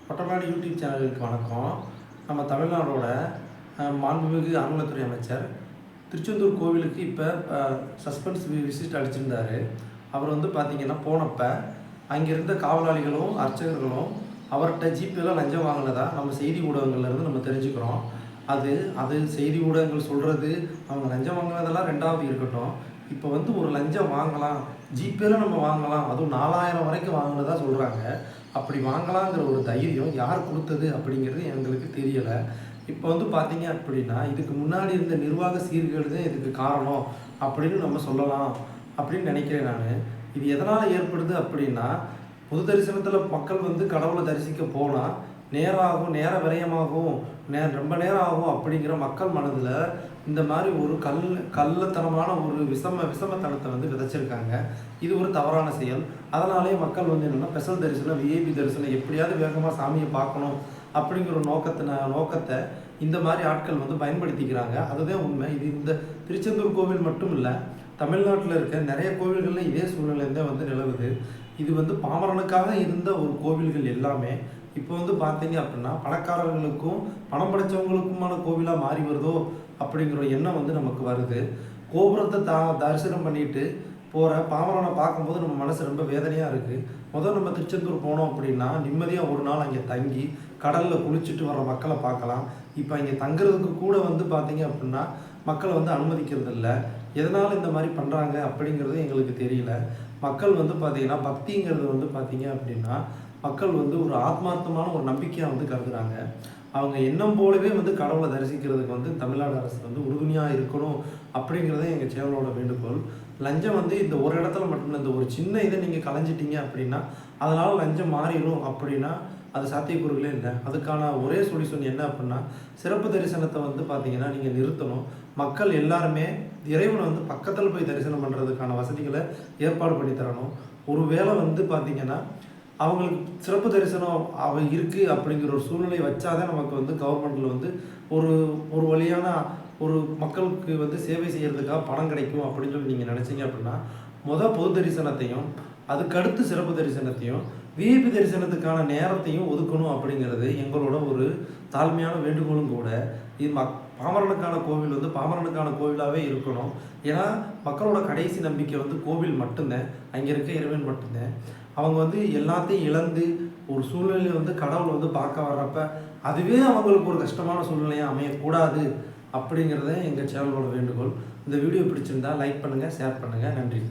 ஒட்டநாடு YouTube சேனலுக்கு வணக்கம். நம்ம தமிழ்நாடோட மாண்புமிகு அறநிலையத்துறை அமைச்சர் திருச்செந்தூர் கோவிலுக்கு இப்போ சஸ்பென்ஸ் விசிட் அடிச்சிருந்தார். அவர் வந்து பார்த்திங்கன்னா போனப்போ அங்கே இருந்த காவலாளிகளும் அர்ச்சகர்களும் அவர்கிட்ட ஜிபேல லஞ்சம் வாங்கினதா நம்ம செய்தி ஊடகங்கள்லேருந்து நம்ம தெரிஞ்சுக்கிறோம். அது செய்தி ஊடகங்கள் சொல்கிறது அவங்க லஞ்சம் வாங்கினதெல்லாம் ரெண்டாவது இருக்கட்டும். இப்போ வந்து ஒரு லஞ்சம் வாங்கலாம், ஜிபேல நம்ம வாங்கலாம், அதுவும் 4000 வரைக்கும் வாங்கினதா சொல்கிறாங்க. அப்படி வாங்கலாங்கிற ஒரு தைரியம் யார் கொடுத்தது அப்படிங்கிறது எங்களுக்கு தெரியலை. இப்போ வந்து பார்த்தீங்க அப்படின்னா இதுக்கு முன்னாடி இருந்த நிர்வாக சீர்கேடு தான் இதுக்கு காரணம் அப்படின்னு நம்ம சொல்லலாம் அப்படின்னு நினைக்கிறேன் நான். இது எதனால் ஏற்படுது அப்படின்னா, பொது தரிசனத்தில் மக்கள் வந்து கடவுளை தரிசிக்க போனால் நேர விரயமாகும், ரொம்ப நேரம் ஆகும் அப்படிங்கிற மக்கள் மனதில் இந்த மாதிரி ஒரு கள்ளத்தனமான ஒரு விஷமத்தனத்தை வந்து விதைச்சிருக்காங்க. இது ஒரு தவறான செயல். அதனாலே மக்கள் வந்து என்னென்னா ஸ்பெஷல் தரிசனம், விஐபி தரிசனம் எப்படியாவது வேகமாக சாமியை பார்க்கணும் அப்படிங்கிற நோக்கத்தை இந்த மாதிரி ஆட்கள் வந்து பயன்படுத்திக்கிறாங்க. அதுதான் உண்மை. இது இந்த திருச்செந்தூர் கோவில் மட்டும் இல்லை, தமிழ்நாட்டில் இருக்க நிறைய கோவில்களில் இதே சூழ்நிலைதான் வந்து நிலவுது. இது வந்து பாமரனுக்காக இருந்த ஒரு கோவில்கள் எல்லாமே இப்போ வந்து பார்த்தீங்க அப்படின்னா பணக்காரர்களுக்கும் பணம் படைத்தவங்களுக்குமான கோவிலாக மாறி வருதோ அப்படிங்கிற எண்ணம் வந்து நமக்கு வருது. கோபுரத்தை தரிசனம் பண்ணிட்டு போகிற பாமரனை பார்க்கும்போது நம்ம மனசு ரொம்ப வேதனையாக இருக்குது. நம்ம திருச்செந்தூர் போனோம் அப்படின்னா நிம்மதியாக ஒரு நாள் அங்கே தங்கி கடலில் குளிச்சுட்டு வர மக்களை பார்க்கலாம். இப்போ இங்கே தங்குறதுக்கு கூட வந்து பார்த்தீங்க அப்படின்னா மக்களை வந்து அனுமதிக்கிறது இல்லை. எதனால் இந்த மாதிரி பண்ணுறாங்க அப்படிங்கிறது எங்களுக்கு தெரியல. மக்கள் வந்து பார்த்திங்கன்னா பக்திங்கிறது வந்து பார்த்திங்க அப்படின்னா மக்கள் வந்து ஒரு ஆத்மார்த்தமான ஒரு நம்பிக்கையாக வந்து கருதுகிறாங்க. அவங்க எண்ணம் போலவே வந்து கடவுளை தரிசிக்கிறதுக்கு வந்து தமிழ்நாடு அரசு வந்து உறுதுணையாக இருக்கணும் அப்படிங்கிறதே எங்கள் சேனலோட வேண்டுகோள். லஞ்சம் வந்து இந்த ஒரு இடத்துல மட்டும் இந்த ஒரு சின்ன இதை நீங்கள் கலைஞ்சிட்டீங்க அப்படின்னா அதனால் லஞ்சம் மாறிடும் அப்படின்னா அது சாத்தியக்கூறுகளே இல்லை. அதுக்கான ஒரே சொல்யூஷன் என்ன அப்படின்னா, சிறப்பு தரிசனத்தை வந்து பார்த்தீங்கன்னா நீங்கள் நிறுத்தணும். மக்கள் எல்லாருமே இறைவனை வந்து பக்கத்தில் போய் தரிசனம் பண்ணுறதுக்கான வசதிகளை ஏற்பாடு பண்ணி தரணும். ஒரு வேளை வந்து பார்த்திங்கன்னா அவங்களுக்கு சிறப்பு தரிசனம் இருக்குது அப்படிங்கிற ஒரு சூழ்நிலை வச்சாதான் நமக்கு வந்து கவர்மெண்ட்டில் வந்து ஒரு வழியான ஒரு மக்களுக்கு வந்து சேவை செய்கிறதுக்காக பணம் கிடைக்கும் அப்படின்னு சொல்லி நீங்கள் நினச்சிங்க அப்படின்னா பொது தரிசனத்தையும் அதுக்கடுத்து சிறப்பு தரிசனத்தையும் விஐபி தரிசனத்துக்கான நேரத்தையும் ஒதுக்கணும் அப்படிங்கிறது எங்களோட ஒரு தாழ்மையான வேண்டுகோளும் கூட. இது பாமரனுக்கான கோவில் வந்து பாமரனுக்கான கோவிலாகவே இருக்கணும். ஏன்னா மக்களோட கடைசி நம்பிக்கை வந்து கோவில் மட்டும்தான், அங்கே இருக்க இறைவன் மட்டும்தான். அவங்க வந்து எல்லாத்தையும் இழந்து ஒரு சூழ்நிலையை வந்து கடவுளை வந்து பார்க்க வர்றப்ப அதுவே அவங்களுக்கு ஒரு கஷ்டமான சூழ்நிலையாக அமையக்கூடாது அப்படிங்கிறத எங்கள் சேனலோட வேண்டுகோள். இந்த வீடியோ பிடிச்சிருந்தா லைக் பண்ணுங்கள், ஷேர் பண்ணுங்கள். நன்றி.